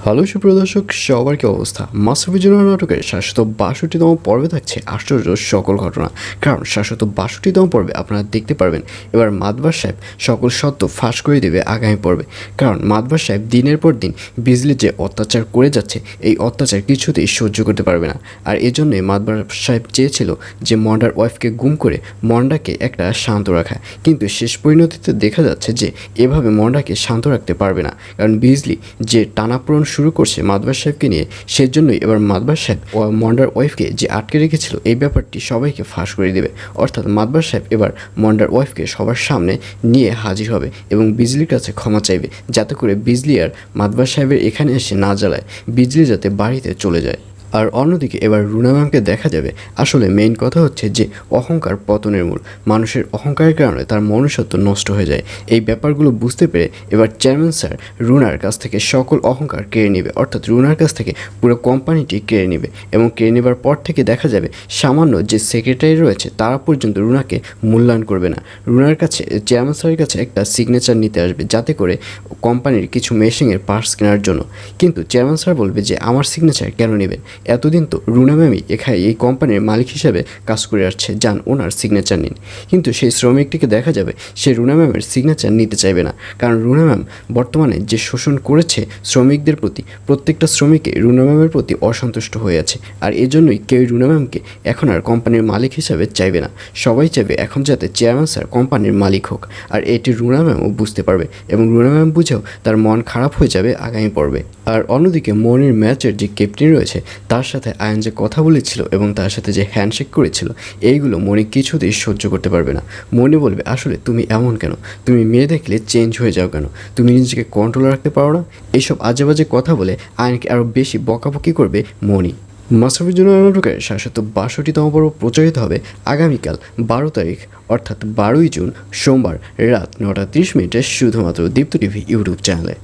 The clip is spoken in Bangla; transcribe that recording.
হ্যালো সুপ্রিয় দর্শক, সবার কি অবস্থা? মাশরাফি নাটকের ৭৬২তম পর্বে থাকছে আশ্চর্য সকল ঘটনা। কারণ ৭৬২তম পর্বে আপনারা দেখতে পারবেন এবার মাতবার সাহেব সকল সত্য ফাঁস করে দেবে আগামী পর্বে। কারণ মাতবার সাহেব দিনের পর দিন বিজলি যে অত্যাচার করে যাচ্ছে, এই অত্যাচার কিছুতেই সহ্য করতে পারবে না। আর এজন্যই মাতবার সাহেব চেয়েছিল যে মন্ডার ওয়াইফকে গুম করে মন্ডাকে একটা শান্ত রাখা, কিন্তু শেষ পরিণতিতে দেখা যাচ্ছে যে এভাবে মন্ডাকে শান্ত রাখতে পারবে না। কারণ বিজলি যে টানাপোড়েন শুরু করছে মাতবার সাহেবকে নিয়ে, সেজন্যই এবার মাতবার সাহেব মন্ডার ওয়াইফকে যে আটকে রেখেছিল এই ব্যাপারটি সবাইকে ফাঁস করে দেবে। অর্থাৎ মাতবার সাহেব এবার মন্ডার ওয়াইফকে সবার সামনে নিয়ে হাজির হবে এবং বিজলির কাছে ক্ষমা চাইবে, যাতে করে বিজলি আর মাতবার সাহেবের এখানে এসে না জ্বালায়, বিজলি যাতে বাড়িতে চলে যায়। আর অন্যদিকে এবার রুনা ম্যামকে দেখা যাবে আসলে মেইন কথা হচ্ছে যে অহংকার পতনের মূল। মানুষের অহংকারের কারণে তার মনুষ্যত্ব নষ্ট হয়ে যায়। এই ব্যাপারগুলো বুঝতে পেরে এবার চেয়ারম্যান স্যার রুনার কাছ থেকে সকল অহংকার কেড়ে নেবে, অর্থাৎ রুনার কাছ থেকে পুরো কোম্পানিটি কেড়ে নেবে। এবং কেড়ে নেবার পর থেকে দেখা যাবে সামান্য যে সেক্রেটারি রয়েছে তারা পর্যন্ত রুনাকে মূল্যায়ন করবে না। রুনার কাছে চেয়ারম্যান স্যারের কাছে একটা সিগনেচার নিতে আসবে, যাতে করে কোম্পানির কিছু মেশিনের পার্টস কেনার জন্য। কিন্তু চেয়ারম্যান স্যার বলবে যে আমার সিগনেচার কেন নেবেন? এতদিন তো রুনা ম্যামই এখানে এই কোম্পানির মালিক হিসেবে কাজ করে আসছে, যান ওনার সিগনেচার নিন। কিন্তু সেই শ্রমিকটিকে দেখা যাবে সে রুনা ম্যামের সিগনেচার নিতে চাইবে না। কারণ রুনা ম্যাম বর্তমানে যে শোষণ করেছে শ্রমিকদের প্রতি, প্রত্যেকটা শ্রমিকে রুনা ম্যামের প্রতি অসন্তুষ্ট হয়ে আছে। আর এজন্যই কেউ রুনা ম্যামকে এখন আর কোম্পানির মালিক হিসাবে চাইবে না। সবাই চাইবে এখন যাতে চেয়ারম্যান স্যার কোম্পানির মালিক হোক। আর এটি রুনা ম্যামও বুঝতে পারবে এবং রুনা ম্যাম বুঝেও তার মন খারাপ হয়ে যাবে আগামী পর্বে। আর অন্যদিকে মনির ম্যাচের যে ক্যাপ্টেন রয়েছে তার সাথে আয়ন যে কথা বলেছিল এবং তার সাথে যে হ্যান্ডশেক করেছিল, এইগুলো মনি কিছুতেই সহ্য করতে পারবে না। মনি বলবে আসলে তুমি এমন কেন? তুমি মেয়ে দেখলে চেঞ্জ হয়ে যাও কেন? তুমি নিজেকে কন্ট্রোল রাখতে পারো না? এইসব আজে বাজে কথা বলে আয়নকে আরও বেশি বকাবকি করবে মনি। মাশরাফি নাটকের ৭৬২তম পর্ব প্রচারিত হবে আগামীকাল ১২ তারিখ, অর্থাৎ ১২ই জুন সোমবার রাত ৯টা ৩০ মিনিটে শুধুমাত্র দীপ্ত টিভি ইউটিউব চ্যানেলে।